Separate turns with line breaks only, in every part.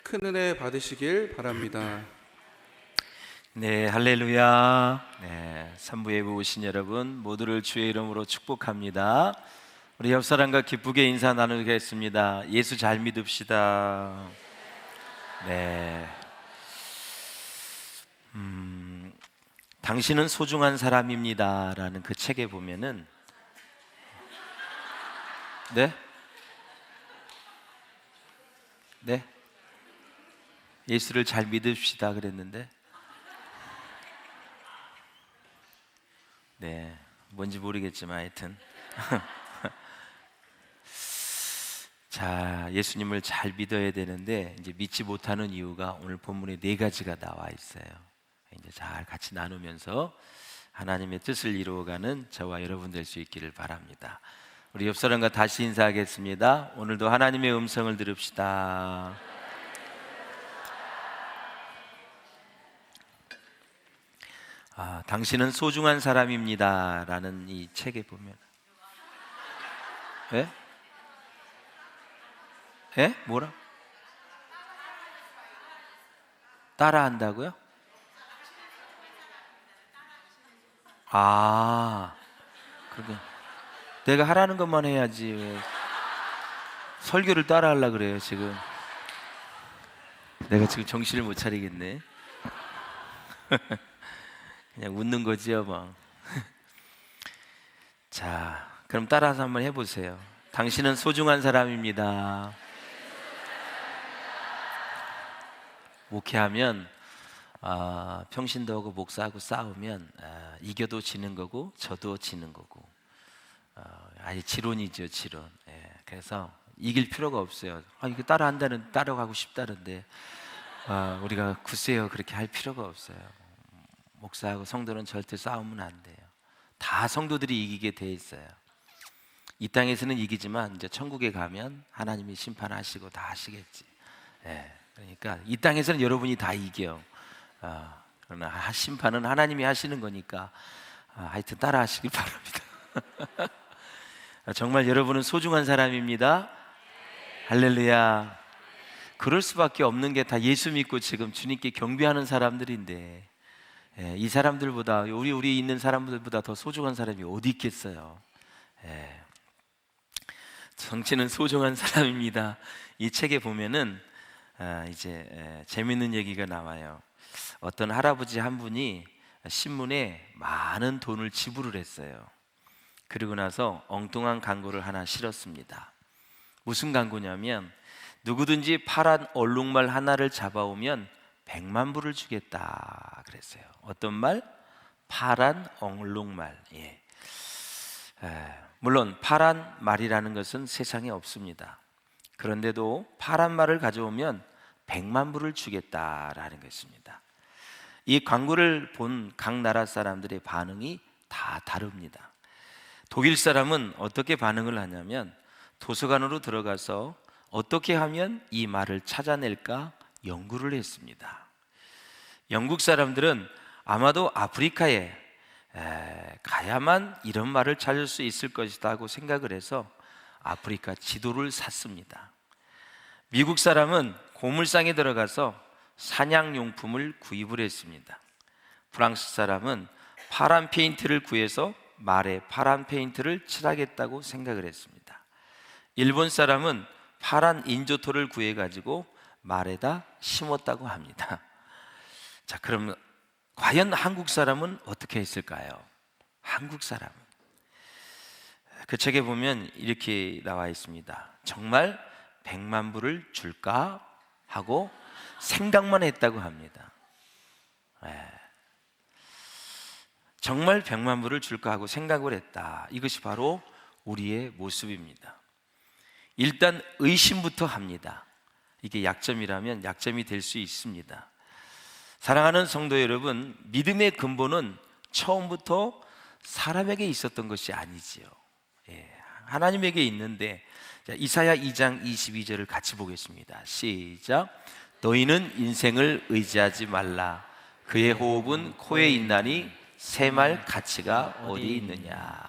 큰 은혜 받으시길 바랍니다.
네, 할렐루야. 네, 삼부 예배 오신 여러분 모두를 주의 이름으로 축복합니다. 우리 옆 사람과 기쁘게 인사 나누겠습니다. 예수 잘 믿읍시다. 네. 당신은 소중한 사람입니다라는 그 책에 보면은 네? 네? 예수를 잘 믿읍시다 그랬는데 네, 뭔지 모르겠지만 하여튼 자, 예수님을 잘 믿어야 되는데 이제 믿지 못하는 이유가 오늘 본문에 네 가지가 나와 있어요. 이제 잘 같이 나누면서 하나님의 뜻을 이루어가는 저와 여러분 될 수 있기를 바랍니다. 우리 옆 사람과 다시 인사하겠습니다. 오늘도 하나님의 음성을 들읍시다. 당신은 소중한 사람입니다 라는 이 책에 보면 예? 예? 뭐라? 따라한다고요? 그게 내가 하라는 것만 해야지 왜 설교를 따라하려고 그래요 지금. 내가 지금 정신을 못 차리겠네. 그냥 웃는 거지요 뭐. 자, 그럼 따라서 한번 해보세요. 당신은 소중한 사람입니다. 목회하면 평신도 하고 목사하고 싸우면 이겨도 지는 거고 저도 지는 거고 아예 지론이죠 지론. 예, 그래서 이길 필요가 없어요. 이거 따라가고 싶다는데 우리가 글쎄요 그렇게 할 필요가 없어요. 목사하고 성도는 절대 싸우면 안 돼요. 다 성도들이 이기게 돼 있어요. 이 땅에서는 이기지만 이제 천국에 가면 하나님이 심판하시고 다 하시겠지. 예, 그러니까 이 땅에서는 여러분이 다 이겨. 그러나 심판은 하나님이 하시는 거니까 하여튼 따라 하시길 바랍니다. 정말 여러분은 소중한 사람입니다. 할렐루야. 그럴 수밖에 없는 게 다 예수 믿고 지금 주님께 경배하는 사람들인데 이 사람들보다 우리 있는 사람들보다 더 소중한 사람이 어디 있겠어요. 정치는 소중한 사람입니다. 이 책에 보면은 이제 재밌는 얘기가 나와요. 어떤 할아버지 한 분이 신문에 많은 돈을 지불을 했어요. 그리고 나서 엉뚱한 광고를 하나 실었습니다. 무슨 광고냐면 누구든지 파란 얼룩말 하나를 잡아오면 100만 불을 주겠다 그랬어요. 어떤 말? 파란 얼룩말. 예. 물론 파란 말이라는 것은 세상에 없습니다. 그런데도 파란 말을 가져오면 100만 불을 주겠다라는 것입니다. 이 광고를 본 각 나라 사람들의 반응이 다 다릅니다. 독일 사람은 어떻게 반응을 하냐면 도서관으로 들어가서 어떻게 하면 이 말을 찾아낼까 연구를 했습니다. 영국 사람들은 아마도 아프리카에 가야만 이런 말을 찾을 수 있을 것이다 하고 생각을 해서 아프리카 지도를 샀습니다. 미국 사람은 고물상에 들어가서 사냥용품을 구입을 했습니다. 프랑스 사람은 파란 페인트를 구해서 말에 파란 페인트를 칠하겠다고 생각을 했습니다. 일본 사람은 파란 인조토를 구해가지고 말에다 심었다고 합니다. 자, 그럼 과연 한국 사람은 어떻게 했을까요? 한국 사람은 그 책에 보면 이렇게 나와 있습니다. 정말 100만 불을 줄까 하고 생각만 했다고 합니다. 정말 100만 불을 줄까 하고 생각을 했다. 이것이 바로 우리의 모습입니다. 일단 의심부터 합니다. 이게 약점이라면 약점이 될 수 있습니다. 사랑하는 성도 여러분, 믿음의 근본은 처음부터 사람에게 있었던 것이 아니지요. 하나님에게 있는데, 자, 이사야 2장 22절을 같이 보겠습니다. 시작. 너희는 인생을 의지하지 말라. 그의 호흡은 코에 있나니 새말 가치가 어디 있느냐.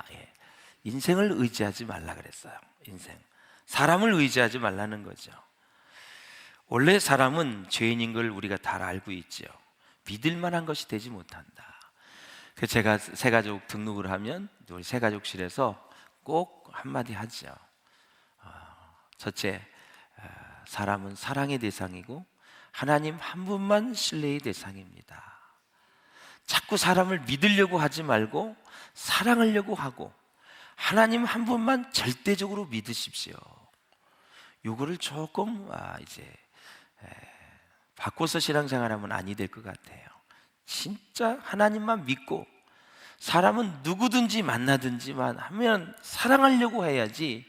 인생을 의지하지 말라 그랬어요. 인생. 사람을 의지하지 말라는 거죠. 원래 사람은 죄인인 걸 우리가 다 알고 있죠. 믿을 만한 것이 되지 못한다. 그래서 제가 새가족 등록을 하면 우리 새가족실에서 꼭 한마디 하죠. 첫째, 사람은 사랑의 대상이고 하나님 한 분만 신뢰의 대상입니다. 자꾸 사람을 믿으려고 하지 말고 사랑하려고 하고 하나님 한 분만 절대적으로 믿으십시오. 요거를 조금 이제 바꿔서 신앙생활하면 아니 될 것 같아요. 진짜 하나님만 믿고 사람은 누구든지 만나든지만 하면 사랑하려고 해야지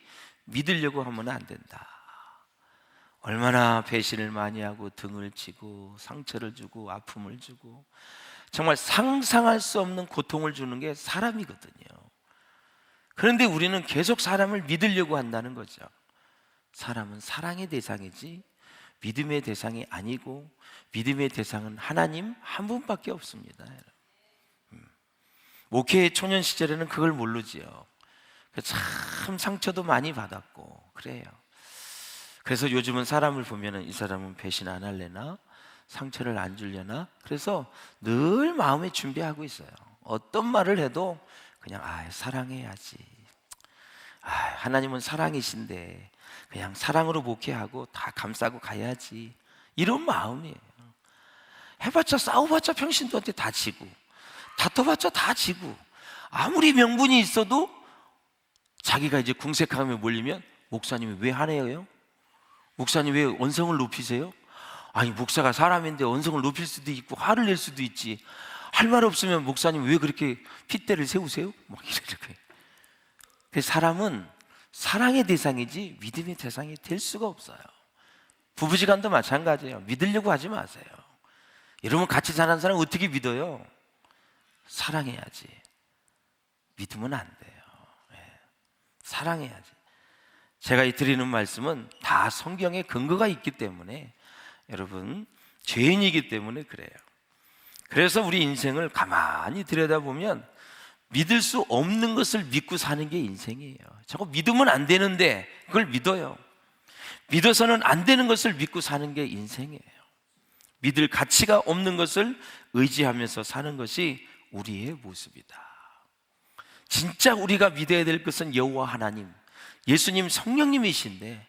믿으려고 하면 안 된다. 얼마나 배신을 많이 하고 등을 치고 상처를 주고 아픔을 주고 정말 상상할 수 없는 고통을 주는 게 사람이거든요. 그런데 우리는 계속 사람을 믿으려고 한다는 거죠. 사람은 사랑의 대상이지 믿음의 대상이 아니고 믿음의 대상은 하나님 한 분밖에 없습니다. 목회 초년 시절에는 그걸 모르지요. 참 상처도 많이 받았고 그래요. 그래서 요즘은 사람을 보면은 이 사람은 배신 안 할래나 상처를 안 주려나 그래서 늘 마음에 준비하고 있어요. 어떤 말을 해도 그냥 사랑해야지. 하나님은 사랑이신데 그냥 사랑으로 목회하고 다 감싸고 가야지. 이런 마음이에요. 해봤자 싸워봤자 평신도한테 다 지고 다퉈봤자 다 지고 아무리 명분이 있어도 자기가 이제 궁색하며 몰리면 목사님이 왜 화내요? 목사님 왜 언성을 높이세요? 아니 목사가 사람인데 언성을 높일 수도 있고 화를 낼 수도 있지. 할 말 없으면 목사님 왜 그렇게 핏대를 세우세요? 막 이렇게. 그래서 사람은 사랑의 대상이지 믿음의 대상이 될 수가 없어요. 부부지간도 마찬가지예요. 믿으려고 하지 마세요. 여러분 같이 사는 사람 어떻게 믿어요? 사랑해야지. 믿으면 안 돼요. 사랑해야지. 제가 드리는 말씀은 다 성경에 근거가 있기 때문에 여러분 죄인이기 때문에 그래요. 그래서 우리 인생을 가만히 들여다보면 믿을 수 없는 것을 믿고 사는 게 인생이에요. 자꾸 믿으면 안 되는데 그걸 믿어요. 믿어서는 안 되는 것을 믿고 사는 게 인생이에요. 믿을 가치가 없는 것을 의지하면서 사는 것이 우리의 모습이다. 진짜 우리가 믿어야 될 것은 여호와 하나님, 예수님 성령님이신데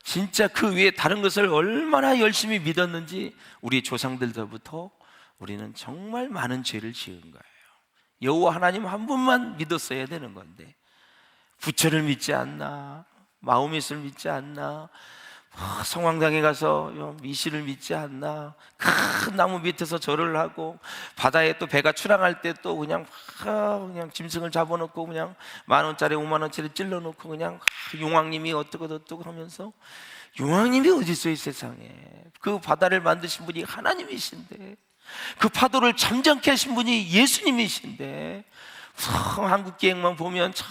진짜 그 외에 다른 것을 얼마나 열심히 믿었는지 우리 조상들로부터 우리는 정말 많은 죄를 지은 거예요. 여호와 하나님 한 분만 믿었어야 되는 건데 부처를 믿지 않나, 마호멧을 믿지 않나, 성황당에 가서 미시를 믿지 않나, 큰 나무 밑에서 절을 하고 바다에 또 배가 출항할 때 또 그냥 짐승을 잡아놓고 그냥 10,000원짜리 50,000원짜리 찔러놓고 그냥 용왕님이 어쩌고 하면서 용왕님이 어디 있어요 이 세상에. 그 바다를 만드신 분이 하나님이신데 그 파도를 잠잠케 하신 분이 예수님이신데 한국기행만 보면 저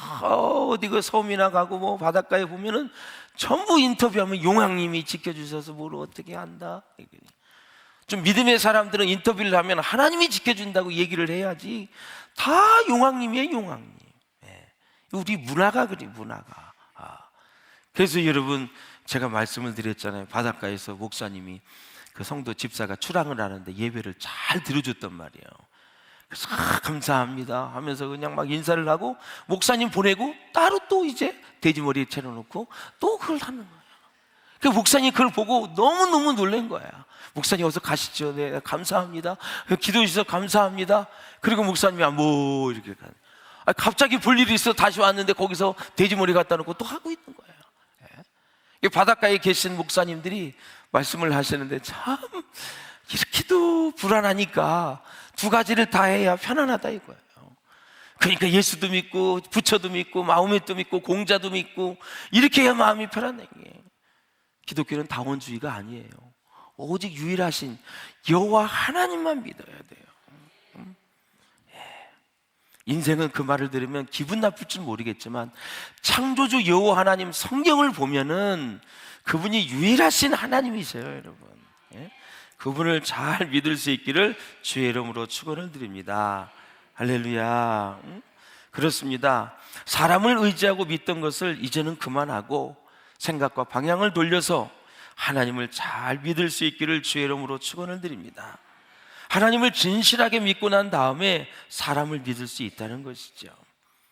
어디 그 섬이나 가고 뭐 바닷가에 보면은 전부 인터뷰하면 용왕님이 지켜주셔서 뭘 어떻게 한다. 좀 믿음의 사람들은 인터뷰를 하면 하나님이 지켜준다고 얘기를 해야지 다 용왕님이에요. 용왕님. 우리 문화가 그래 문화가. 그래서 여러분 제가 말씀을 드렸잖아요. 바닷가에서 목사님이 그 성도 집사가 출항을 하는데 예배를 잘 들어줬단 말이에요. 그래서 감사합니다 하면서 그냥 막 인사를 하고 목사님 보내고 따로 또 이제 돼지머리에 차려놓고 또 그걸 하는 거예요. 그 목사님 그걸 보고 너무너무 놀란 거야. 목사님 어서 가시죠. 네 감사합니다. 기도해 주셔서 감사합니다. 그리고 목사님이 뭐 이렇게 가는. 갑자기 볼 일이 있어 다시 왔는데 거기서 돼지머리 갖다 놓고 또 하고 있는 거예요. 이 바닷가에 계신 목사님들이 말씀을 하시는데 참 이렇게도 불안하니까 두 가지를 다 해야 편안하다 이거예요. 그러니까 예수도 믿고 부처도 믿고 마호멧도 믿고 공자도 믿고 이렇게 해야 마음이 편안해. 기독교는 다원주의가 아니에요. 오직 유일하신 여호와 하나님만 믿어야 돼요. 인생은 그 말을 들으면 기분 나쁠 줄 모르겠지만 창조주 여호와 하나님 성경을 보면은 그분이 유일하신 하나님이세요, 여러분. 그분을 잘 믿을 수 있기를 주의 이름으로 축원을 드립니다. 할렐루야. 그렇습니다. 사람을 의지하고 믿던 것을 이제는 그만하고 생각과 방향을 돌려서 하나님을 잘 믿을 수 있기를 주의 이름으로 축원을 드립니다. 하나님을 진실하게 믿고 난 다음에 사람을 믿을 수 있다는 것이죠.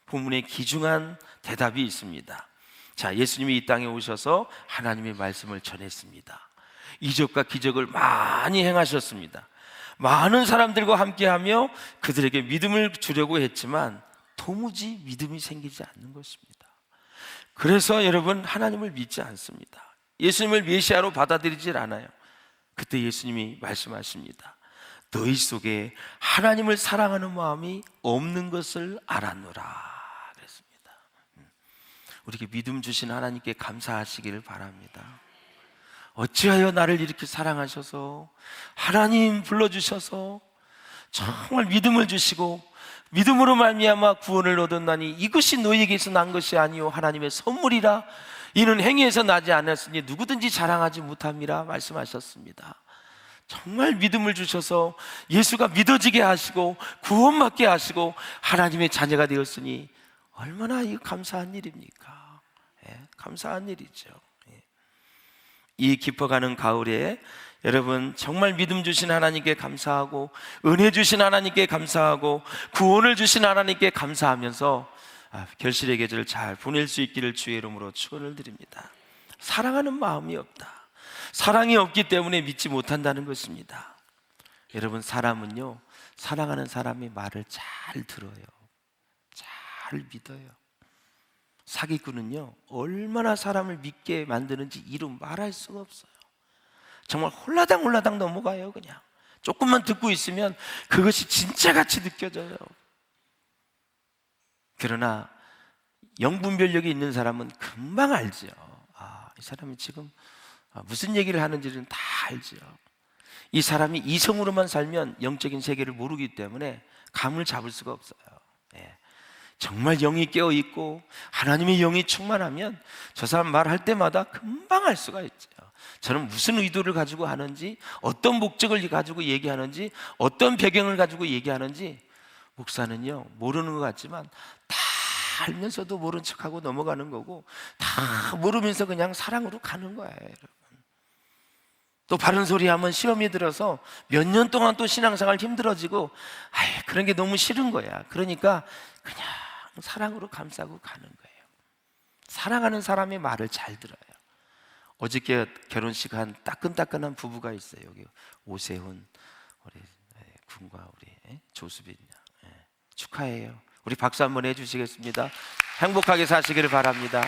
본문에 귀중한 대답이 있습니다. 자, 예수님이 이 땅에 오셔서 하나님의 말씀을 전했습니다. 이적과 기적을 많이 행하셨습니다. 많은 사람들과 함께하며 그들에게 믿음을 주려고 했지만 도무지 믿음이 생기지 않는 것입니다. 그래서 여러분, 하나님을 믿지 않습니다. 예수님을 메시아로 받아들이질 않아요. 그때 예수님이 말씀하십니다. 너희 속에 하나님을 사랑하는 마음이 없는 것을 알았노라 그랬습니다. 우리에게 믿음 주신 하나님께 감사하시기를 바랍니다. 어찌하여 나를 이렇게 사랑하셔서 하나님 불러주셔서 정말 믿음을 주시고 믿음으로 말미암아 구원을 얻었나니 이것이 너희에게서 난 것이 아니요 하나님의 선물이라. 이는 행위에서 나지 않았으니 누구든지 자랑하지 못함이라 말씀하셨습니다. 정말 믿음을 주셔서 예수가 믿어지게 하시고 구원받게 하시고 하나님의 자녀가 되었으니 얼마나 이 감사한 일입니까? 감사한 일이죠. 이 깊어가는 가을에 여러분 정말 믿음 주신 하나님께 감사하고 은혜 주신 하나님께 감사하고 구원을 주신 하나님께 감사하면서 결실의 계절을 잘 보낼 수 있기를 주의 이름으로 축원을 드립니다. 사랑하는 마음이 없다. 사랑이 없기 때문에 믿지 못한다는 것입니다. 여러분, 사람은요 사랑하는 사람의 말을 잘 들어요. 잘 믿어요. 사기꾼은요 얼마나 사람을 믿게 만드는지 이루 말할 수가 없어요. 정말 홀라당 넘어가요. 그냥 조금만 듣고 있으면 그것이 진짜같이 느껴져요. 그러나 영분별력이 있는 사람은 금방 알죠. 이 사람이 지금 무슨 얘기를 하는지는 다 알죠. 이 사람이 이성으로만 살면 영적인 세계를 모르기 때문에 감을 잡을 수가 없어요. 정말 영이 깨어있고 하나님의 영이 충만하면 저 사람 말할 때마다 금방 알 수가 있죠. 저는 무슨 의도를 가지고 하는지, 어떤 목적을 가지고 얘기하는지, 어떤 배경을 가지고 얘기하는지 목사는요 모르는 것 같지만 다 알면서도 모른 척하고 넘어가는 거고 다 모르면서 그냥 사랑으로 가는 거예요. 여러분, 또 바른 소리 하면 시험이 들어서 몇 년 동안 또 신앙생활 힘들어지고 그런 게 너무 싫은 거야. 그러니까 그냥 사랑으로 감싸고 가는 거예요. 사랑하는 사람의 말을 잘 들어요. 어저께 결혼식 한 따끈따끈한 부부가 있어요. 여기 오세훈 우리 군과 우리 조수빈 축하해요. 우리 박수 한번 해주시겠습니다. 행복하게 사시기를 바랍니다.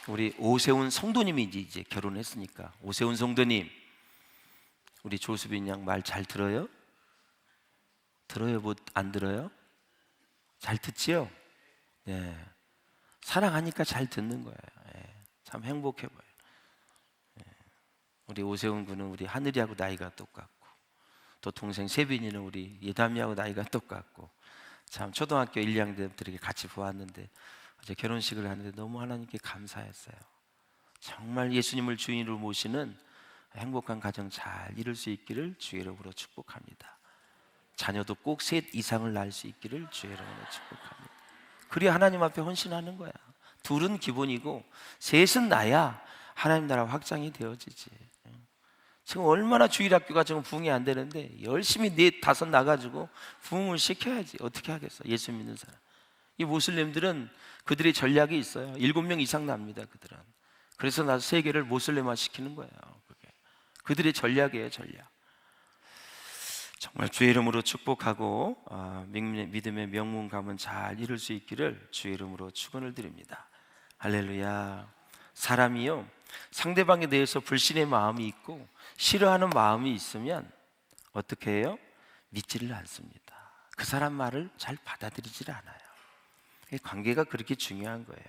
우리 오세훈 성도님이 이제 결혼했으니까 오세훈 성도님, 우리 조수빈 양 말 잘 들어요? 들어요? 못 안 들어요? 잘 듣지요? 사랑하니까 잘 듣는 거예요. 참 행복해 보여요. 우리 오세훈 군은 우리 하늘이하고 나이가 똑같고 또 동생 세빈이는 우리 예담이하고 나이가 똑같고 참 초등학교 1, 2학년 때부터 같이 보았는데 어제 결혼식을 하는데 너무 하나님께 감사했어요. 정말 예수님을 주인으로 모시는 행복한 가정 잘 이룰 수 있기를 주의 이름으로 축복합니다. 자녀도 꼭 셋 이상을 낳을 수 있기를 주의 이름으로 축복합니다. 그래야 하나님 앞에 헌신하는 거야. 둘은 기본이고 셋은 나야 하나님 나라 확장이 되어지지. 지금 얼마나 주일학교가 지금 부흥이 안 되는데 열심히 4, 5 나가지고 부흥을 시켜야지. 어떻게 하겠어? 예수 믿는 사람. 이 모슬렘들은 그들의 전략이 있어요. 7명 이상 납니다. 그들은. 그래서 나서 세계를 모슬렘화 시키는 거예요. 그들의 전략이에요. 전략. 정말 주의 이름으로 축복하고 믿음의 명문감은 잘 이룰 수 있기를 주의 이름으로 축원을 드립니다. 할렐루야. 사람이요 상대방에 대해서 불신의 마음이 있고 싫어하는 마음이 있으면 어떻게 해요? 믿지를 않습니다. 그 사람 말을 잘 받아들이질 않아요. 관계가 그렇게 중요한 거예요.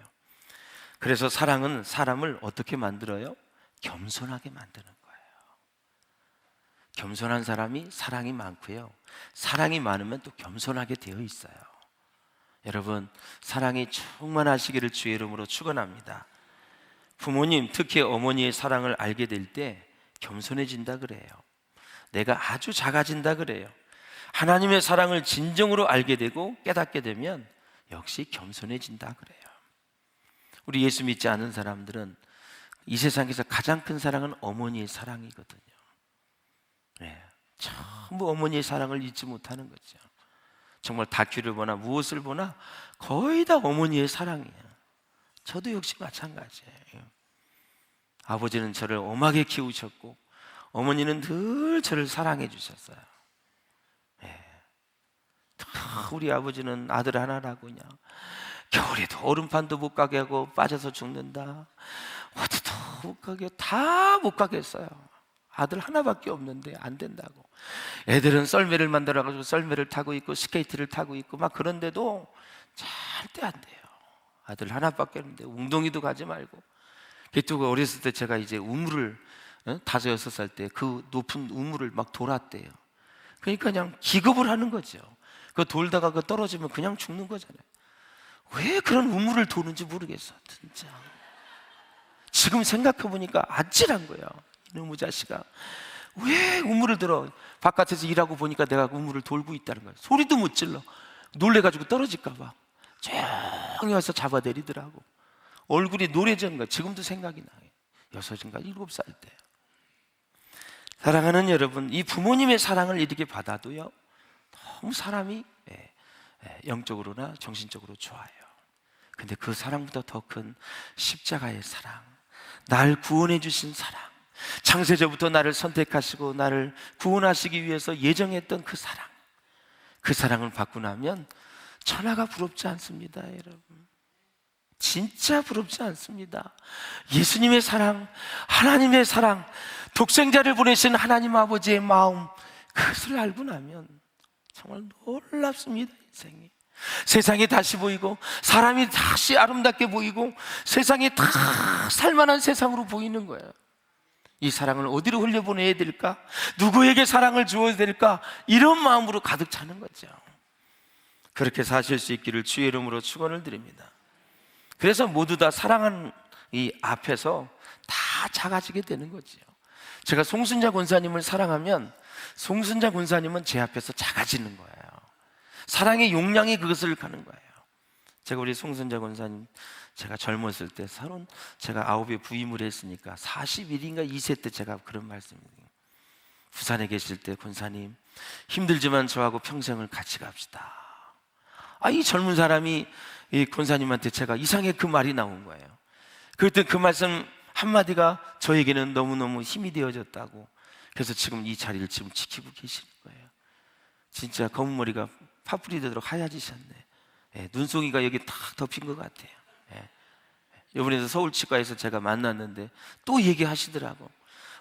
그래서 사랑은 사람을 어떻게 만들어요? 겸손하게 만드는 거예요. 겸손한 사람이 사랑이 많고요, 사랑이 많으면 또 겸손하게 되어 있어요. 여러분, 사랑이 충만하시기를 주의 이름으로 축원합니다. 부모님, 특히 어머니의 사랑을 알게 될 때 겸손해진다 그래요. 내가 아주 작아진다 그래요. 하나님의 사랑을 진정으로 알게 되고 깨닫게 되면 역시 겸손해진다 그래요. 우리 예수 믿지 않은 사람들은 이 세상에서 가장 큰 사랑은 어머니의 사랑이거든요. 네, 전부 어머니의 사랑을 잊지 못하는 거죠. 정말 다큐를 보나 무엇을 보나 거의 다 어머니의 사랑이에요. 저도 역시 마찬가지예요. 아버지는 저를 엄하게 키우셨고 어머니는 늘 저를 사랑해 주셨어요. 네. 우리 아버지는 아들 하나라고 그냥 겨울에도 얼음판도 못 가게 하고 빠져서 죽는다, 어디도 못 가게, 다 못 가게 했어요. 아들 하나밖에 없는데 안 된다고. 애들은 썰매를 만들어가지고 썰매를 타고 있고 스케이트를 타고 있고 막 그런데도 절대 안 돼요. 아들 하나밖에 없는데 웅덩이도 가지 말고. 그때 어렸을 때 제가 이제 우물을 5, 6살 때 그 높은 우물을 막 돌았대요. 그러니까 그냥 기겁을 하는 거죠. 그 돌다가 그 떨어지면 그냥 죽는 거잖아요. 왜 그런 우물을 도는지 모르겠어, 진짜. 지금 생각해보니까 아찔한 거예요. 이놈의 자식아, 왜 우물을 들어? 바깥에서 일하고 보니까 내가 우물을 돌고 있다는 거예요. 소리도 못 질러. 놀래가지고 떨어질까 봐 조용히 와서 잡아내리더라고. 얼굴이 노래진 거예요. 지금도 생각이 나요. 6인가 7살 때. 사랑하는 여러분, 이 부모님의 사랑을 이렇게 받아도요, 너무 사람이 영적으로나 정신적으로 좋아요. 근데 그 사랑보다 더 큰 십자가의 사랑, 날 구원해 주신 사랑, 창세전부터 나를 선택하시고 나를 구원하시기 위해서 예정했던 그 사랑, 그 사랑을 받고 나면 천하가 부럽지 않습니다, 여러분. 진짜 부럽지 않습니다. 예수님의 사랑, 하나님의 사랑, 독생자를 보내신 하나님 아버지의 마음, 그것을 알고 나면 정말 놀랍습니다, 인생이. 세상이 다시 보이고 사람이 다시 아름답게 보이고 세상이 다 살만한 세상으로 보이는 거예요. 이 사랑을 어디로 흘려보내야 될까? 누구에게 사랑을 주어야 될까? 이런 마음으로 가득 차는 거죠. 그렇게 사실 수 있기를 주의 이름으로 축원을 드립니다. 그래서 모두 다 사랑하는 이 앞에서 다 작아지게 되는 거죠. 제가 송순자 권사님을 사랑하면 송순자 권사님은 제 앞에서 작아지는 거예요. 사랑의 용량이 그것을 가는 거예요. 제가 우리 송순자 권사님, 제가 젊었을 때 제가 9에 부임을 했으니까 41인가 2세 때 제가 그런 말씀이에요. 부산에 계실 때 권사님, 힘들지만 저하고 평생을 같이 갑시다. 이 젊은 사람이 이 권사님한테 제가 이상하게 그 말이 나온 거예요. 그때 그 말씀 한마디가 저에게는 너무너무 힘이 되어졌다고. 그래서 지금 이 자리를 지금 지키고 계시는 거예요. 진짜 검은 머리가 파뿌리 되도록 하얘지셨네. 눈송이가 여기 탁 덮인 것 같아요. 이번에 서울 치과에서 제가 만났는데 또 얘기하시더라고.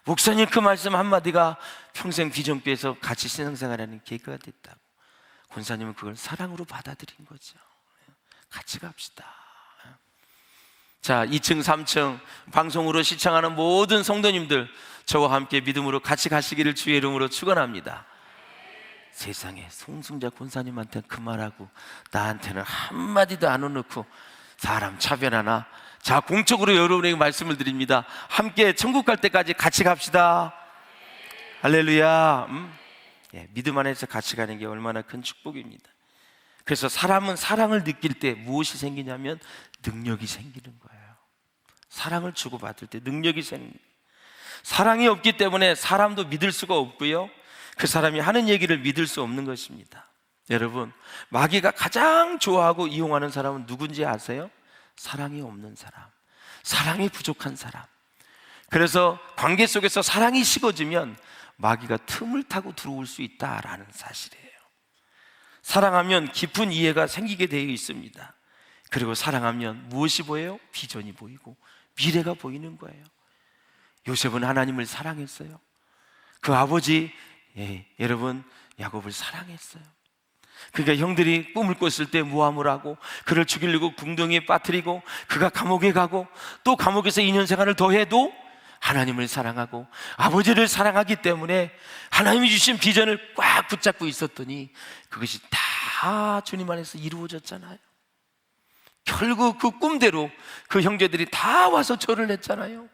목사님 그 말씀 한마디가 평생 비전교회에서 같이 신앙생활하는 계기가 됐다고. 권사님은 그걸 사랑으로 받아들인 거죠. 같이 갑시다. 자, 2층 3층 방송으로 시청하는 모든 성도님들, 저와 함께 믿음으로 같이 가시기를 주의 이름으로 축원합니다. 세상에 송순자 권사님한테 그 말하고 나한테는 한마디도 안 해놓고 사람 차별하나? 자, 공적으로 여러분에게 말씀을 드립니다. 함께 천국 갈 때까지 같이 갑시다. 할렐루야. 믿음 안에서 같이 가는 게 얼마나 큰 축복입니다. 그래서 사람은 사랑을 느낄 때 무엇이 생기냐면 능력이 생기는 거예요. 사랑을 주고받을 때 능력이 생깁니다. 사랑이 없기 때문에 사람도 믿을 수가 없고요, 그 사람이 하는 얘기를 믿을 수 없는 것입니다. 여러분, 마귀가 가장 좋아하고 이용하는 사람은 누군지 아세요? 사랑이 없는 사람, 사랑이 부족한 사람. 그래서 관계 속에서 사랑이 식어지면 마귀가 틈을 타고 들어올 수 있다라는 사실이에요. 사랑하면 깊은 이해가 생기게 되어 있습니다. 그리고 사랑하면 무엇이 보여요? 비전이 보이고 미래가 보이는 거예요. 요셉은 하나님을 사랑했어요. 그 아버지, 여러분, 야곱을 사랑했어요. 그러니까 형들이 꿈을 꿨을 때 모함을 하고 그를 죽이려고 궁덩이에 빠뜨리고 그가 감옥에 가고 또 감옥에서 2년 생활을 더해도 하나님을 사랑하고 아버지를 사랑하기 때문에 하나님이 주신 비전을 꽉 붙잡고 있었더니 그것이 다 주님 안에서 이루어졌잖아요. 결국 그 꿈대로 그 형제들이 다 와서 절을 했잖아요.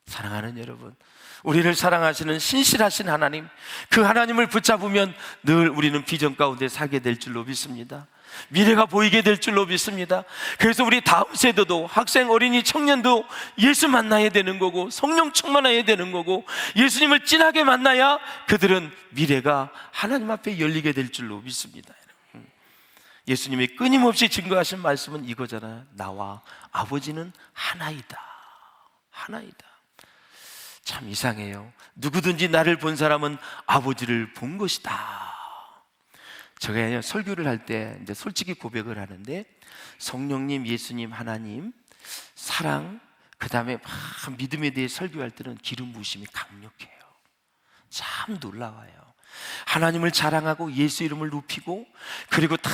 사랑하는 여러분, 우리를 사랑하시는 신실하신 하나님, 그 하나님을 붙잡으면 늘 우리는 비전 가운데 살게 될 줄로 믿습니다. 미래가 보이게 될 줄로 믿습니다. 그래서 우리 다음 세대도, 학생, 어린이, 청년도 예수 만나야 되는 거고, 성령 충만해야 되는 거고, 예수님을 진하게 만나야 그들은 미래가 하나님 앞에 열리게 될 줄로 믿습니다. 예수님이 끊임없이 증거하신 말씀은 이거잖아요. 나와 아버지는 하나이다. 하나이다. 참 이상해요. 누구든지 나를 본 사람은 아버지를 본 것이다. 제가 설교를 할 때 이제 솔직히 고백을 하는데, 성령님, 예수님, 하나님, 사랑, 그 다음에 막 믿음에 대해 설교할 때는 기름 부으심이 강력해요. 참 놀라워요. 하나님을 자랑하고 예수 이름을 높이고, 그리고 다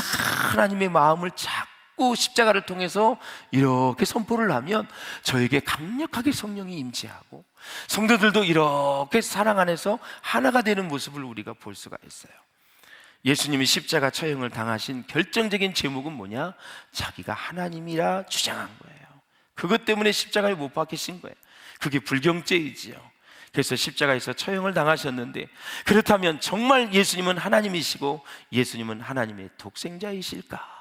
하나님의 마음을 자꾸 십자가를 통해서 이렇게 선포를 하면 저에게 강력하게 성령이 임재하고, 성도들도 이렇게 사랑 안에서 하나가 되는 모습을 우리가 볼 수가 있어요. 예수님이 십자가 처형을 당하신 결정적인 제목은 뭐냐? 자기가 하나님이라 주장한 거예요. 그것 때문에 십자가에 못 박히신 거예요. 그게 불경죄이지요. 그래서 십자가에서 처형을 당하셨는데, 그렇다면 정말 예수님은 하나님이시고 예수님은 하나님의 독생자이실까?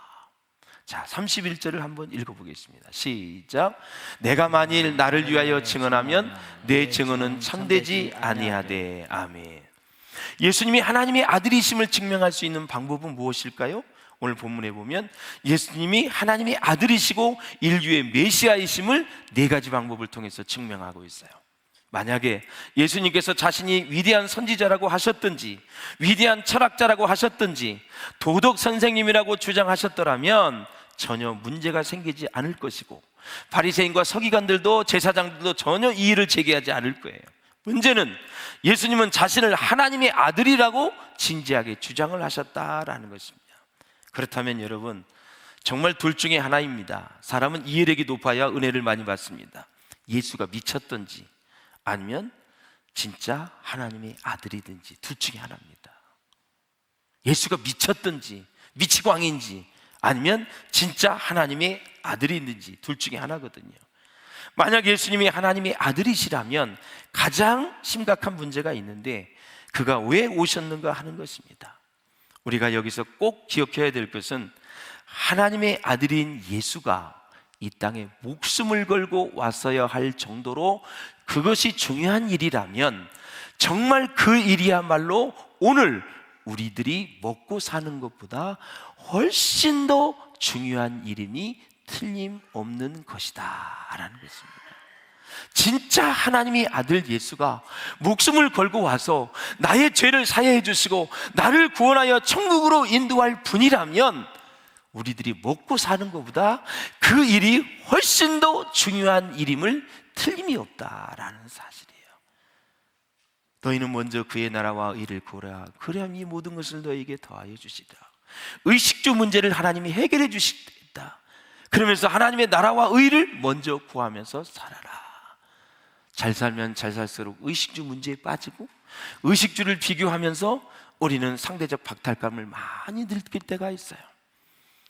자, 31절을 한번 읽어보겠습니다. 시작. 내가 만일 나를 위하여 증언하면 내 증언은 참되지 아니하되. 아멘. 예수님이 하나님의 아들이심을 증명할 수 있는 방법은 무엇일까요? 오늘 본문에 보면 예수님이 하나님의 아들이시고 인류의 메시아이심을 네 가지 방법을 통해서 증명하고 있어요. 만약에 예수님께서 자신이 위대한 선지자라고 하셨든지, 위대한 철학자라고 하셨든지, 도덕 선생님이라고 주장하셨더라면 전혀 문제가 생기지 않을 것이고, 바리새인과 서기관들도 제사장들도 전혀 이의를 제기하지 않을 거예요. 문제는 예수님은 자신을 하나님의 아들이라고 진지하게 주장을 하셨다라는 것입니다. 그렇다면 여러분, 정말 둘 중에 하나입니다. 사람은 이해력이 높아야 은혜를 많이 받습니다. 예수가 미쳤든지 아니면 진짜 하나님의 아들이든지, 둘 중에 하나입니다. 예수가 미쳤든지 미치광인지 아니면 진짜 하나님의 아들이든지, 둘 중에 하나거든요. 만약 예수님이 하나님의 아들이시라면 가장 심각한 문제가 있는데, 그가 왜 오셨는가 하는 것입니다. 우리가 여기서 꼭 기억해야 될 것은, 하나님의 아들인 예수가 이 땅에 목숨을 걸고 왔어야 할 정도로 그것이 중요한 일이라면, 정말 그 일이야말로 오늘 우리들이 먹고 사는 것보다 훨씬 더 중요한 일이니 틀림없는 것이다 라는 것입니다. 진짜 하나님의 아들 예수가 목숨을 걸고 와서 나의 죄를 사해해 주시고 나를 구원하여 천국으로 인도할 분이라면, 우리들이 먹고 사는 것보다 그 일이 훨씬 더 중요한 일임을 틀림이 없다라는 사실이에요. 너희는 먼저 그의 나라와 의를 구하라. 그리하면 이 모든 것을 너희에게 더하여 주시리라. 의식주 문제를 하나님이 해결해 주시겠다. 그러면서 하나님의 나라와 의를 먼저 구하면서 살아라. 잘 살면 잘 살수록 의식주 문제에 빠지고, 의식주를 비교하면서 우리는 상대적 박탈감을 많이 느낄 때가 있어요.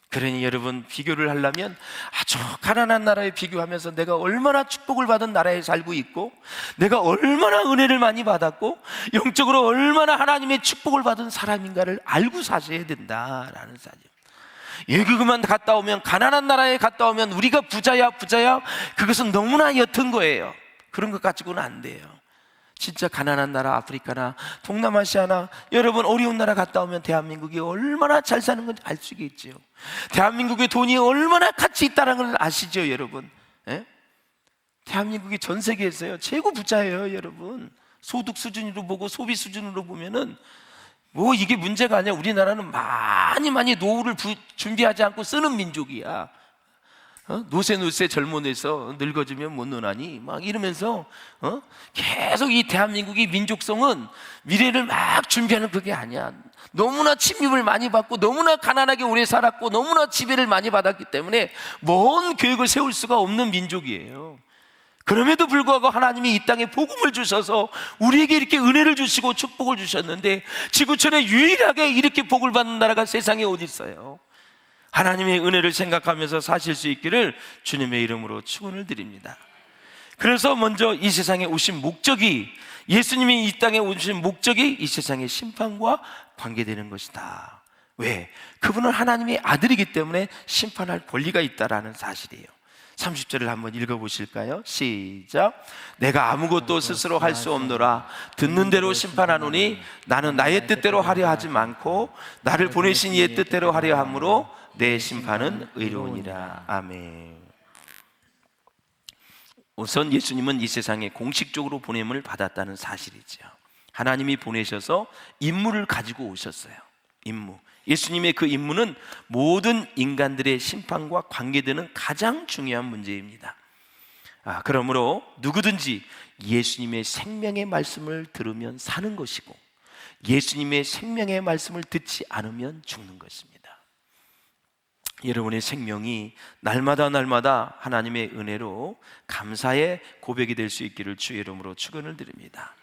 그러니 여러분, 비교를 하려면 아주 가난한 나라에 비교하면서 내가 얼마나 축복을 받은 나라에 살고 있고, 내가 얼마나 은혜를 많이 받았고, 영적으로 얼마나 하나님의 축복을 받은 사람인가를 알고 사셔야 된다라는 사실. 외국에만 갔다 오면, 가난한 나라에 갔다 오면 우리가 부자야 그것은 너무나 옅은 거예요. 그런 것 가지고는 안 돼요. 진짜 가난한 나라, 아프리카나 동남아시아나, 여러분 어려운 나라 갔다 오면 대한민국이 얼마나 잘 사는 건지 알 수 있겠죠. 대한민국의 돈이 얼마나 가치 있다는 걸 아시죠 여러분? 예? 대한민국이 전 세계에서요 최고 부자예요 여러분. 소득 수준으로 보고 소비 수준으로 보면은 뭐 이게 문제가 아니야. 우리나라는 많이 노후를 준비하지 않고 쓰는 민족이야. 노세 젊어내서 늙어지면 못 노나니 막 이러면서 계속 이 대한민국의 민족성은 미래를 막 준비하는 그게 아니야. 너무나 침입을 많이 받고 너무나 가난하게 오래 살았고 너무나 지배를 많이 받았기 때문에 먼 계획을 세울 수가 없는 민족이에요. 그럼에도 불구하고 하나님이 이 땅에 복음을 주셔서 우리에게 이렇게 은혜를 주시고 축복을 주셨는데, 지구촌에 유일하게 이렇게 복을 받는 나라가 세상에 어디 있어요? 하나님의 은혜를 생각하면서 사실 수 있기를 주님의 이름으로 축원을 드립니다. 그래서 먼저 이 세상에 오신 목적이, 예수님이 이 땅에 오신 목적이 이 세상의 심판과 관계되는 것이다. 왜? 그분은 하나님의 아들이기 때문에 심판할 권리가 있다라는 사실이에요. 30절을 한번 읽어보실까요? 시작. 내가 아무것도 스스로 할 수 없노라. 듣는 대로 심판하노니 나는 나의 뜻대로 하려 하지 않고 나를 보내신 이의 뜻대로 하려 함으로 내 심판은 의로우니라. 아멘. 우선 예수님은 이 세상에 공식적으로 보냄을 받았다는 사실이죠. 하나님이 보내셔서 임무를 가지고 오셨어요. 임무. 예수님의 그 임무는 모든 인간들의 심판과 관계되는 가장 중요한 문제입니다. 그러므로 누구든지 예수님의 생명의 말씀을 들으면 사는 것이고 예수님의 생명의 말씀을 듣지 않으면 죽는 것입니다. 여러분의 생명이 날마다 하나님의 은혜로 감사의 고백이 될 수 있기를 주의 이름으로 축원을 드립니다.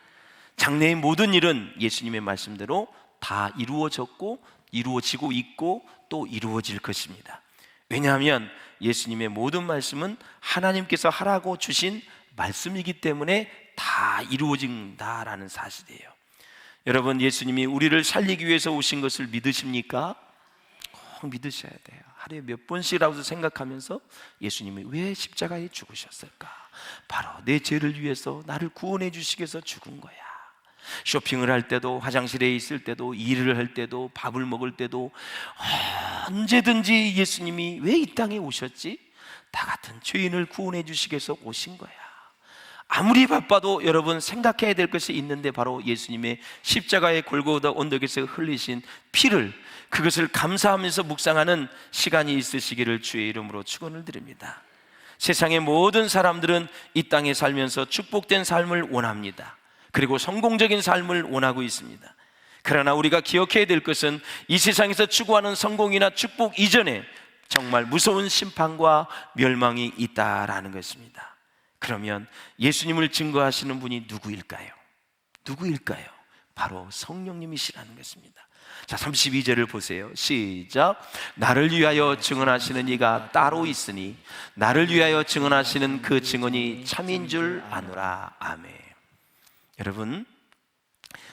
장래의 모든 일은 예수님의 말씀대로 다 이루어졌고 이루어지고 있고 또 이루어질 것입니다. 왜냐하면 예수님의 모든 말씀은 하나님께서 하라고 주신 말씀이기 때문에 다 이루어진다라는 사실이에요. 여러분, 예수님이 우리를 살리기 위해서 오신 것을 믿으십니까? 꼭 믿으셔야 돼요. 하루에 몇 번씩이라도 생각하면서 예수님이 왜 십자가에 죽으셨을까? 바로 내 죄를 위해서 나를 구원해 주시기 위해서 죽은 거야. 쇼핑을 할 때도, 화장실에 있을 때도, 일을 할 때도, 밥을 먹을 때도 언제든지 예수님이 왜 이 땅에 오셨지? 나 같은 죄인을 구원해 주시기 위해서 오신 거야. 아무리 바빠도 여러분 생각해야 될 것이 있는데 바로 예수님의 십자가의 골고다 언덕에서 흘리신 피를, 그것을 감사하면서 묵상하는 시간이 있으시기를 주의 이름으로 축원을 드립니다. 세상의 모든 사람들은 이 땅에 살면서 축복된 삶을 원합니다. 그리고 성공적인 삶을 원하고 있습니다. 그러나 우리가 기억해야 될 것은 이 세상에서 추구하는 성공이나 축복 이전에 정말 무서운 심판과 멸망이 있다라는 것입니다. 그러면 예수님을 증거하시는 분이 누구일까요? 누구일까요? 바로 성령님이시라는 것입니다. 자, 32절을 보세요. 시작. 나를 위하여 증언하시는 이가 따로 있으니 나를 위하여 증언하시는 그 증언이 참인 줄 아노라. 아멘. 여러분,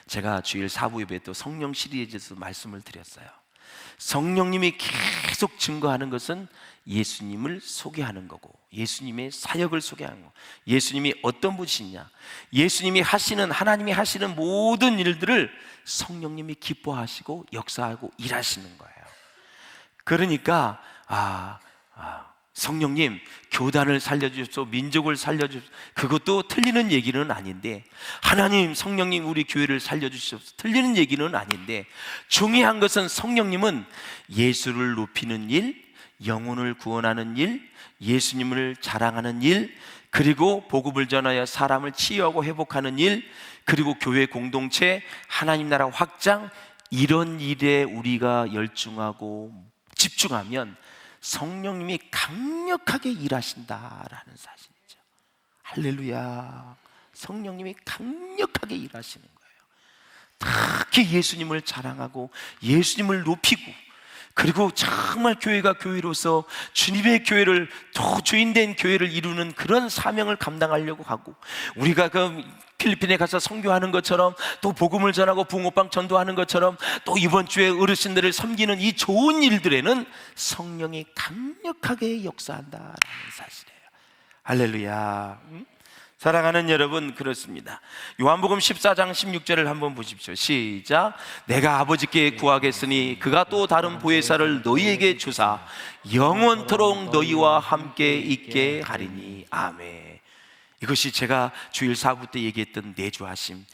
제가 주일 사부 예배 또 성령 시리즈에서 말씀을 드렸어요. 성령님이 계속 증거하는 것은 예수님을 소개하는 거고 예수님의 사역을 소개하는 거, 예수님이 어떤 분이시냐, 예수님이 하시는, 하나님이 하시는 모든 일들을 성령님이 기뻐하시고 역사하고 일하시는 거예요. 그러니까 성령님 교단을 살려주십시오, 민족을 살려주십시오, 그것도 틀리는 얘기는 아닌데, 하나님 성령님 우리 교회를 살려주십시오, 틀리는 얘기는 아닌데, 중요한 것은 성령님은 예수를 높이는 일, 영혼을 구원하는 일, 예수님을 자랑하는 일, 그리고 복음을 전하여 사람을 치유하고 회복하는 일, 그리고 교회 공동체, 하나님 나라 확장, 이런 일에 우리가 열중하고 집중하면 성령님이 강력하게 일하신다라는 사실이죠. 할렐루야. 성령님이 강력하게 일하시는 거예요. 특히 예수님을 자랑하고 예수님을 높이고, 그리고 정말 교회가 교회로서 주님의 교회를, 더 주인된 교회를 이루는 그런 사명을 감당하려고 하고, 우리가 그 필리핀에 가서 선교하는 것처럼, 또 복음을 전하고 붕어빵 전도하는 것처럼, 또 이번 주에 어르신들을 섬기는 이 좋은 일들에는 성령이 강력하게 역사한다라는 사실이에요. 할렐루야. 사랑하는 여러분, 그렇습니다. 요한복음 14장 16절을 한번 보십시오. 시작. 내가 아버지께 구하겠으니 그가 또 다른 보혜사를 너희에게 주사 영원토록 너희와 함께 있게 하리니. 아멘. 이것이 제가 주일 4부 때 얘기했던 내주하심,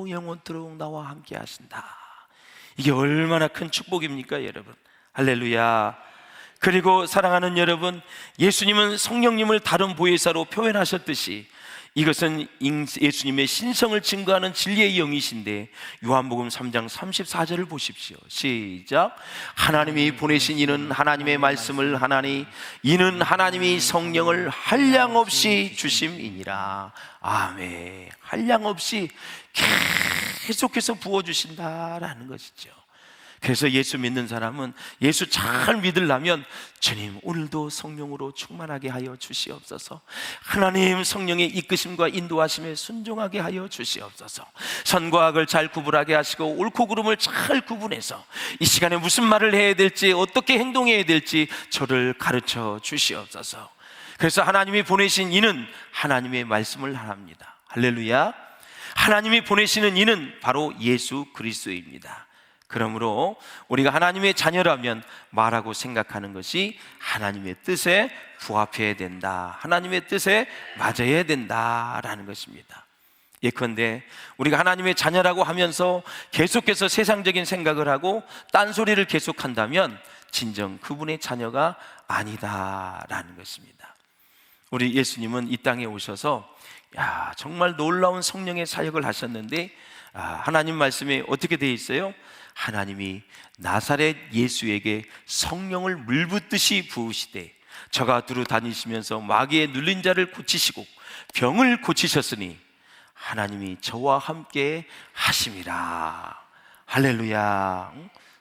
영원토록 나와 함께 하신다. 이게 얼마나 큰 축복입니까, 여러분. 할렐루야. 그리고 사랑하는 여러분, 예수님은 성령님을 다른 보혜사로 표현하셨듯이 이것은 예수님의 신성을 증거하는 진리의 영이신데, 요한복음 3장 34절을 보십시오. 시작. 하나님이 보내신 이는 하나님의 말씀을 하나니 이는 하나님이 성령을 한량없이 주심이니라. 아멘. 한량없이 계속해서 부어주신다라는 것이죠. 그래서 예수 믿는 사람은 예수 잘 믿으려면 주님 오늘도 성령으로 충만하게 하여 주시옵소서. 하나님 성령의 이끄심과 인도하심에 순종하게 하여 주시옵소서. 선과 악을 잘 구분하게 하시고 옳고 그름을 잘 구분해서 이 시간에 무슨 말을 해야 될지 어떻게 행동해야 될지 저를 가르쳐 주시옵소서. 그래서 하나님이 보내신 이는 하나님의 말씀을 합니다. 할렐루야. 하나님이 보내시는 이는 바로 예수 그리스도입니다. 그러므로 우리가 하나님의 자녀라면 말하고 생각하는 것이 하나님의 뜻에 부합해야 된다, 하나님의 뜻에 맞아야 된다라는 것입니다. 예컨대 우리가 하나님의 자녀라고 하면서 계속해서 세상적인 생각을 하고 딴소리를 계속한다면 진정 그분의 자녀가 아니다라는 것입니다. 우리 예수님은 이 땅에 오셔서 정말 놀라운 성령의 사역을 하셨는데 하나님 말씀에 어떻게 되어 있어요? 하나님이 나사렛 예수에게 성령을 물붓듯이 부으시되 저가 두루 다니시면서 마귀에 눌린 자를 고치시고 병을 고치셨으니 하나님이 저와 함께 하심이라. 할렐루야.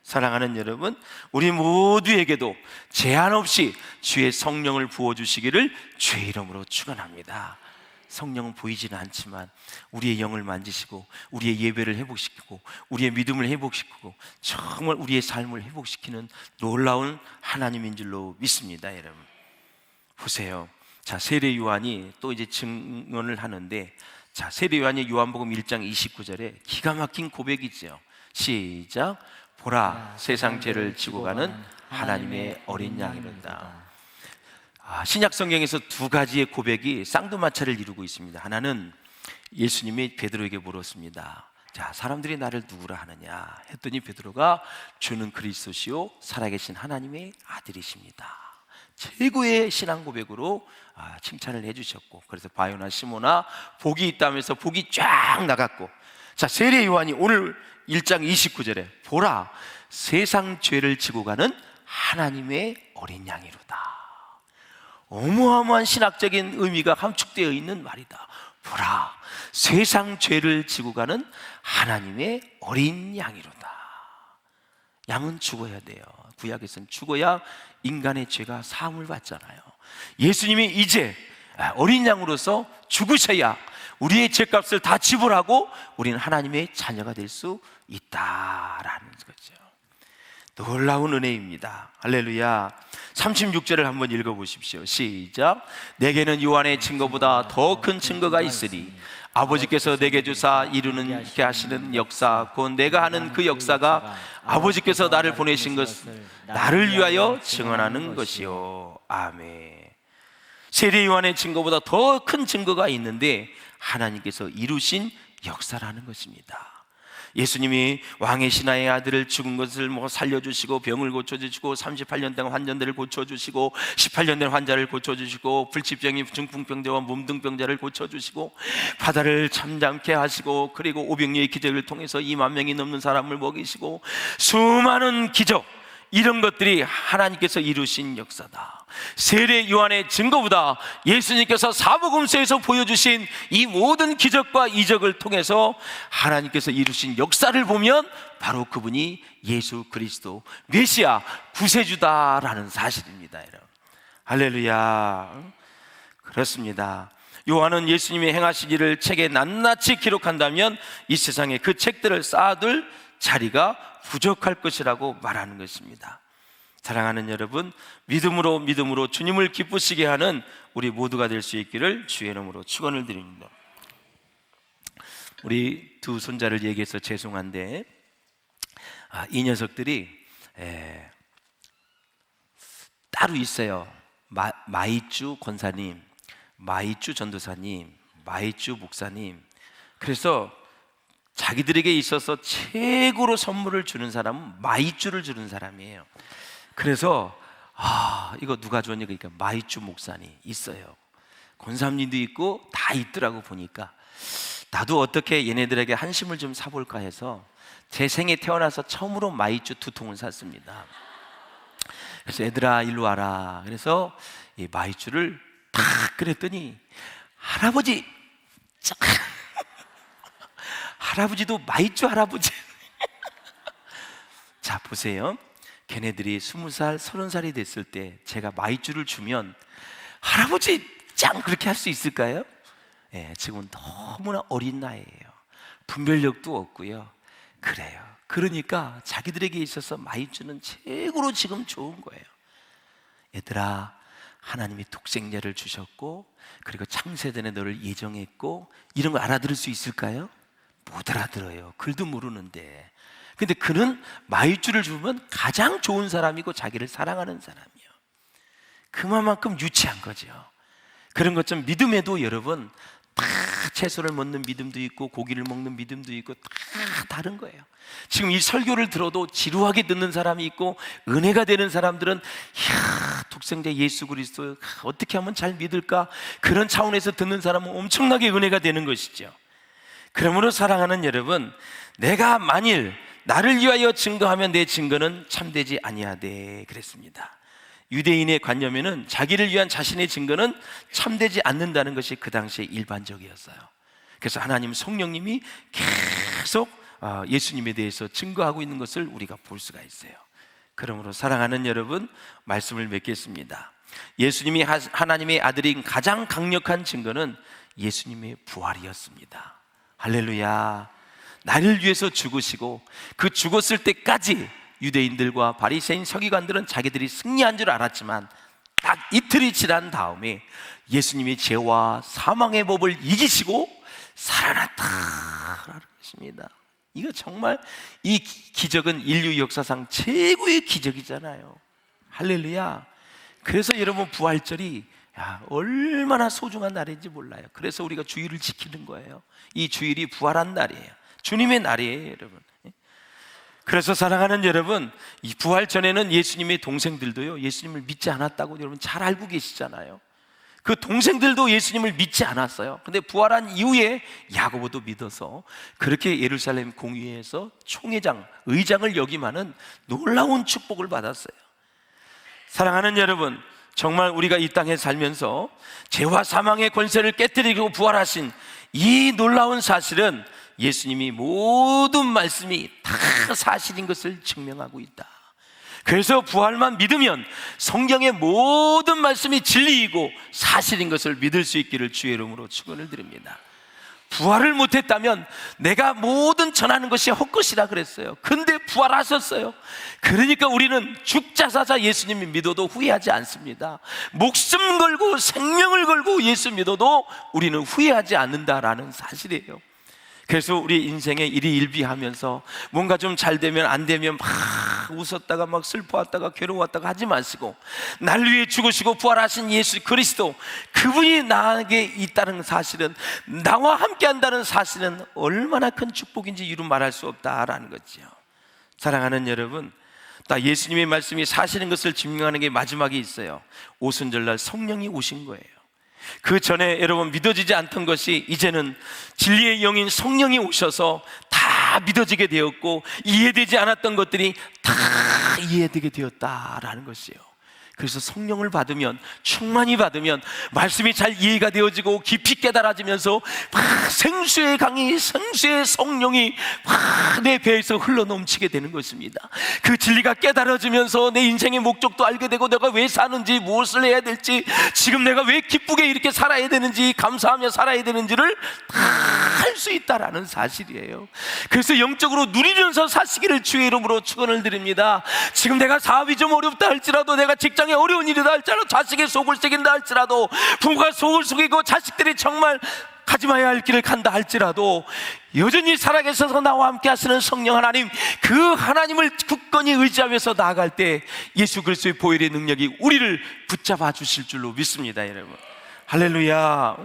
사랑하는 여러분, 우리 모두에게도 제한 없이 주의 성령을 부어주시기를 주의 이름으로 축원합니다. 성령은 보이지는 않지만 우리의 영을 만지시고 우리의 예배를 회복시키고 우리의 믿음을 회복시키고 정말 우리의 삶을 회복시키는 놀라운 하나님인 줄로 믿습니다. 여러분 보세요. 자, 세례 요한이 또 이제 증언을 하는데, 자, 세례 요한이 요한복음 1장 29절에 기가 막힌 고백이죠. 시작. 보라, 세상 죄를 지고 가는 하나님의 어린 양이로다. 신약 성경에서 두 가지의 고백이 쌍두마차를 이루고 있습니다. 하나는 예수님이 베드로에게 물었습니다. 자, 사람들이 나를 누구라 하느냐 했더니 베드로가 주는 그리스도시요 살아계신 하나님의 아들이십니다. 최고의 신앙 고백으로 칭찬을 해주셨고, 그래서 바요나 시모나 복이 있다면서 복이 쫙 나갔고, 자, 세례 요한이 오늘 1장 29절에 보라, 세상 죄를 지고 가는 하나님의 어린 양이로다. 어마어마한 신학적인 의미가 함축되어 있는 말이다. 보라, 세상 죄를 지고 가는 하나님의 어린 양이로다. 양은 죽어야 돼요. 구약에서는 죽어야 인간의 죄가 사함을 받잖아요. 예수님이 이제 어린 양으로서 죽으셔야 우리의 죄값을 다 지불하고 우리는 하나님의 자녀가 될 수 있다라는 거죠. 놀라운 은혜입니다. 할렐루야. 36절을 한번 읽어보십시오. 시작. 내게는 요한의 증거보다 더 큰 증거가 있으니 아버지께서 내게 주사 이루는 게 하시는 역사, 곧 내가 하는 그 역사가 아버지께서 나를 보내신 것을 나를 위하여 증언하는 것이요. 아멘. 세례 요한의 증거보다 더 큰 증거가 있는데 하나님께서 이루신 역사라는 것입니다. 예수님이 왕의 신하의 아들을 죽은 것을 살려주시고 병을 고쳐주시고 38년 동안 환자들을 고쳐주시고 18년 된 환자를 고쳐주시고 불치병이 중풍병자와 몸등병자를 고쳐주시고 바다를 잠잠케 하시고, 그리고 500여의 기적을 통해서 2만 명이 넘는 사람을 먹이시고 수많은 기적, 이런 것들이 하나님께서 이루신 역사다. 세례 요한의 증거보다 예수님께서 사복음서에서 보여주신 이 모든 기적과 이적을 통해서 하나님께서 이루신 역사를 보면 바로 그분이 예수 그리스도 메시아 구세주다라는 사실입니다. 여러분. 할렐루야. 그렇습니다. 요한은 예수님이 행하신 일을 책에 낱낱이 기록한다면 이 세상에 그 책들을 쌓아둘 자리가 부족할 것이라고 말하는 것입니다. 사랑하는 여러분, 믿음으로 주님을 기쁘시게 하는 우리 모두가 될 수 있기를 주의 이름으로 축원을 드립니다. 우리 두 손자를 얘기해서 죄송한데 이 녀석들이 따로 있어요. 마이쭈 권사님, 마이쭈 전도사님, 마이쭈 목사님. 그래서 자기들에게 있어서 최고로 선물을 주는 사람은 마이쭈를 주는 사람이에요. 그래서 이거 누가 줬냐 그러니까 마이쭈 목사님 있어요. 권사님도 있고 다 있더라고. 보니까 나도 어떻게 얘네들에게 한심을 좀 사볼까 해서 제 생에 태어나서 처음으로 마이쭈 2통을 샀습니다. 그래서 얘들아 일로 와라. 그래서 이 마이쭈를 탁 그랬더니 할아버지 할아버지도 마이쭈 할아버지. 자, 보세요. 걔네들이 20살, 30살이 됐을 때 제가 마이쮸를 주면 할아버지 짱 그렇게 할 수 있을까요? 예, 지금은 너무나 어린 나이예요. 분별력도 없고요. 그래요. 그러니까 자기들에게 있어서 마이쮸는 최고로 지금 좋은 거예요. 얘들아, 하나님이 독생자를 주셨고 그리고 창세전에 너를 예정했고, 이런 걸 알아들을 수 있을까요? 못 알아들어요. 글도 모르는데. 근데 그는 마이쮸를 주면 가장 좋은 사람이고 자기를 사랑하는 사람이에요. 그만큼 유치한 거죠. 그런 것처럼 믿음에도 여러분 다 채소를 먹는 믿음도 있고 고기를 먹는 믿음도 있고 다 다른 거예요. 지금 이 설교를 들어도 지루하게 듣는 사람이 있고 은혜가 되는 사람들은 이야, 독생자 예수 그리스도 어떻게 하면 잘 믿을까, 그런 차원에서 듣는 사람은 엄청나게 은혜가 되는 것이죠. 그러므로 사랑하는 여러분, 내가 만일 나를 위하여 증거하면 내 증거는 참되지 아니하되 그랬습니다. 유대인의 관념에는 자기를 위한 자신의 증거는 참되지 않는다는 것이 그 당시에 일반적이었어요. 그래서 하나님 성령님이 계속 예수님에 대해서 증거하고 있는 것을 우리가 볼 수가 있어요. 그러므로 사랑하는 여러분, 말씀을 맺겠습니다. 예수님이 하나님의 아들인 가장 강력한 증거는 예수님의 부활이었습니다. 할렐루야. 나를 위해서 죽으시고 그 죽었을 때까지 유대인들과 바리새인 서기관들은 자기들이 승리한 줄 알았지만 딱 이틀이 지난 다음에 예수님이 죄와 사망의 법을 이기시고 살아났다라는 것입니다. 이거 정말, 이 기적은 인류 역사상 최고의 기적이잖아요. 할렐루야. 그래서 여러분, 부활절이 얼마나 소중한 날인지 몰라요. 그래서 우리가 주일을 지키는 거예요. 이 주일이 부활한 날이에요. 주님의 날이에요, 여러분. 그래서 사랑하는 여러분, 이 부활 전에는 예수님의 동생들도요, 예수님을 믿지 않았다고 여러분 잘 알고 계시잖아요. 그 동생들도 예수님을 믿지 않았어요. 근데 부활한 이후에 야고보도 믿어서 그렇게 예루살렘 공회에서 총회장, 의장을 역임하는 놀라운 축복을 받았어요. 사랑하는 여러분, 정말 우리가 이 땅에 살면서 죄와 사망의 권세를 깨뜨리고 부활하신 이 놀라운 사실은 예수님이 모든 말씀이 다 사실인 것을 증명하고 있다. 그래서 부활만 믿으면 성경의 모든 말씀이 진리이고 사실인 것을 믿을 수 있기를 주의 이름으로 축원을 드립니다. 부활을 못했다면 내가 모든 전하는 것이 헛것이라 그랬어요. 근데 부활하셨어요. 그러니까 우리는 죽자사자 예수님을 믿어도 후회하지 않습니다. 목숨 걸고 생명을 걸고 예수 믿어도 우리는 후회하지 않는다라는 사실이에요. 그래서 우리 인생에 일희일비하면서 뭔가 좀 잘 되면 안 되면 막 웃었다가 막 슬퍼했다가 괴로웠다가 하지 마시고, 날 위해 죽으시고 부활하신 예수 그리스도, 그분이 나에게 있다는 사실은, 나와 함께 한다는 사실은 얼마나 큰 축복인지 이루 말할 수 없다라는 거죠. 사랑하는 여러분, 예수님의 말씀이 사실인 것을 증명하는 게 마지막에 있어요. 오순절날 성령이 오신 거예요. 그 전에 여러분 믿어지지 않던 것이 이제는 진리의 영인 성령이 오셔서 다 믿어지게 되었고, 이해되지 않았던 것들이 다 이해되게 되었다라는 것이에요. 그래서 성령을 받으면, 충만히 받으면 말씀이 잘 이해가 되어지고 깊이 깨달아지면서 막 생수의 강이, 생수의 성령이 막 내 배에서 흘러넘치게 되는 것입니다. 그 진리가 깨달아지면서 내 인생의 목적도 알게 되고, 내가 왜 사는지, 무엇을 해야 될지, 지금 내가 왜 기쁘게 이렇게 살아야 되는지, 감사하며 살아야 되는지를 다 할 수 있다라는 사실이에요. 그래서 영적으로 누리면서 사시기를 주의 이름으로 축원을 드립니다. 지금 내가 사업이 좀 어렵다 할지라도, 내가 직장에 어려운 일이다 할지라도, 자식의 속을 새긴다 할지라도, 부모가 속을 속이고 자식들이 정말 가지 마야 할 길을 간다 할지라도, 여전히 살아계셔서 나와 함께 하시는 성령 하나님, 그 하나님을 굳건히 의지하면서 나아갈 때 예수 그리스도의 보혈의 능력이 우리를 붙잡아 주실 줄로 믿습니다, 여러분. 할렐루야.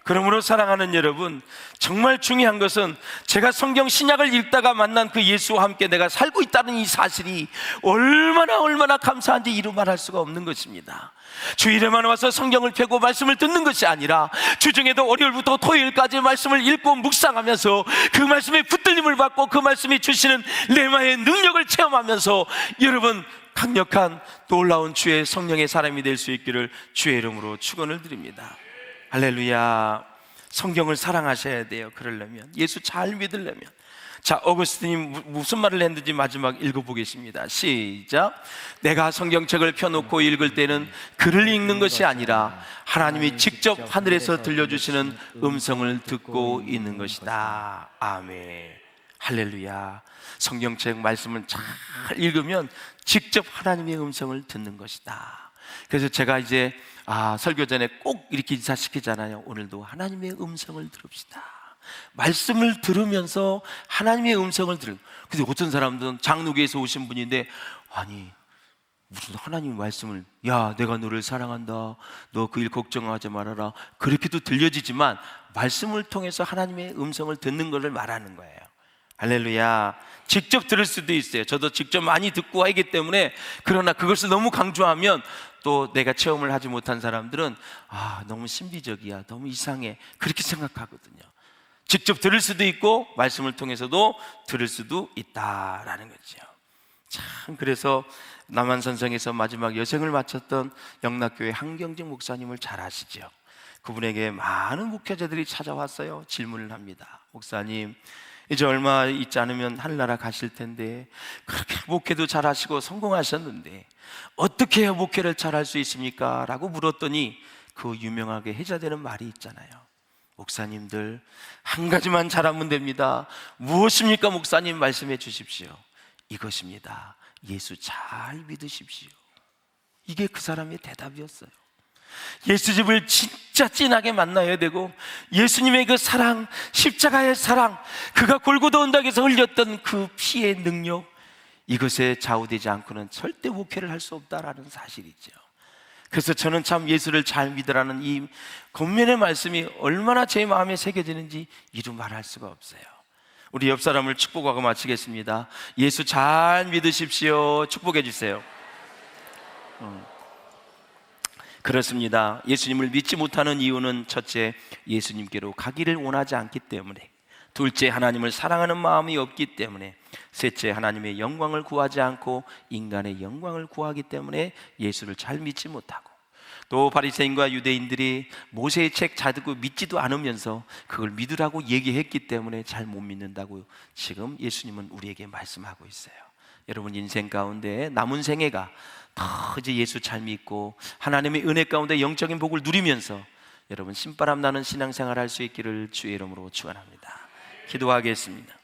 그러므로 사랑하는 여러분, 정말 중요한 것은 제가 성경 신약을 읽다가 만난 그 예수와 함께 내가 살고 있다는 이 사실이 얼마나 감사한지 이루 말할 수가 없는 것입니다. 주일에만 와서 성경을 펴고 말씀을 듣는 것이 아니라 주중에도 월요일부터 토요일까지 말씀을 읽고 묵상하면서 그 말씀에 붙들림을 받고 그 말씀이 주시는 레마의 능력을 체험하면서 여러분 강력한 놀라운 주의 성령의 사람이 될 수 있기를 주의 이름으로 축원을 드립니다. 할렐루야. 성경을 사랑하셔야 돼요. 그러려면, 예수 잘 믿으려면. 자, 어거스틴이 무슨 말을 했는지 마지막 읽어보겠습니다. 시작. 내가 성경책을 펴놓고 읽을 때는 글을 읽는 것이 아니라 하나님이 직접 하늘에서 들려주시는 음성을 듣고 있는 것이다. 아멘. 할렐루야. 성경책 말씀을 잘 읽으면 직접 하나님의 음성을 듣는 것이다. 그래서 제가 이제 설교 전에 꼭 이렇게 인사시키잖아요. 오늘도 하나님의 음성을 들읍시다. 말씀을 들으면서 하나님의 음성을 근데 어떤 사람들은 장로교에서 오신 분인데, 아니 무슨 하나님 말씀을, 야 내가 너를 사랑한다, 너 그 일 걱정하지 말아라, 그렇게도 들려지지만 말씀을 통해서 하나님의 음성을 듣는 것을 말하는 거예요. 할렐루야. 직접 들을 수도 있어요. 저도 직접 많이 듣고 하기 때문에. 그러나 그것을 너무 강조하면 또 내가 체험을 하지 못한 사람들은 너무 신비적이야, 너무 이상해, 그렇게 생각하거든요. 직접 들을 수도 있고 말씀을 통해서도 들을 수도 있다라는 거죠. 참, 그래서 남한산성에서 마지막 여생을 마쳤던 영락교회 한경직 목사님을 잘 아시죠? 그분에게 많은 목회자들이 찾아왔어요. 질문을 합니다. 목사님, 이제 얼마 있지 않으면 하늘나라 가실 텐데 그렇게 목회도 잘하시고 성공하셨는데 어떻게 해야 목회를 잘할 수 있습니까? 라고 물었더니 그 유명하게 해자되는 말이 있잖아요. 목사님들, 한 가지만 잘하면 됩니다. 무엇입니까? 목사님 말씀해 주십시오. 이것입니다. 예수 잘 믿으십시오. 이게 그 사람의 대답이었어요. 예수님을 진짜 진하게 만나야 되고, 예수님의 그 사랑, 십자가의 사랑, 그가 골고다 언덕에서 흘렸던 그 피의 능력, 이것에 좌우되지 않고는 절대 목회를 할 수 없다라는 사실이죠. 그래서 저는 참 예수를 잘 믿으라는 이 권면의 말씀이 얼마나 제 마음에 새겨지는지 이루 말할 수가 없어요. 우리 옆 사람을 축복하고 마치겠습니다. 예수 잘 믿으십시오. 축복해 주세요. 그렇습니다. 예수님을 믿지 못하는 이유는 첫째, 예수님께로 가기를 원하지 않기 때문에, 둘째, 하나님을 사랑하는 마음이 없기 때문에, 셋째, 하나님의 영광을 구하지 않고 인간의 영광을 구하기 때문에 예수를 잘 믿지 못하고, 또 바리새인과 유대인들이 모세의 책 잘 듣고 믿지도 않으면서 그걸 믿으라고 얘기했기 때문에 잘 못 믿는다고 지금 예수님은 우리에게 말씀하고 있어요. 여러분 인생 가운데 남은 생애가 더 이제 예수 잘 믿고 하나님의 은혜 가운데 영적인 복을 누리면서 여러분 신바람 나는 신앙생활 할 수 있기를 주의 이름으로 축원합니다. 기도하겠습니다.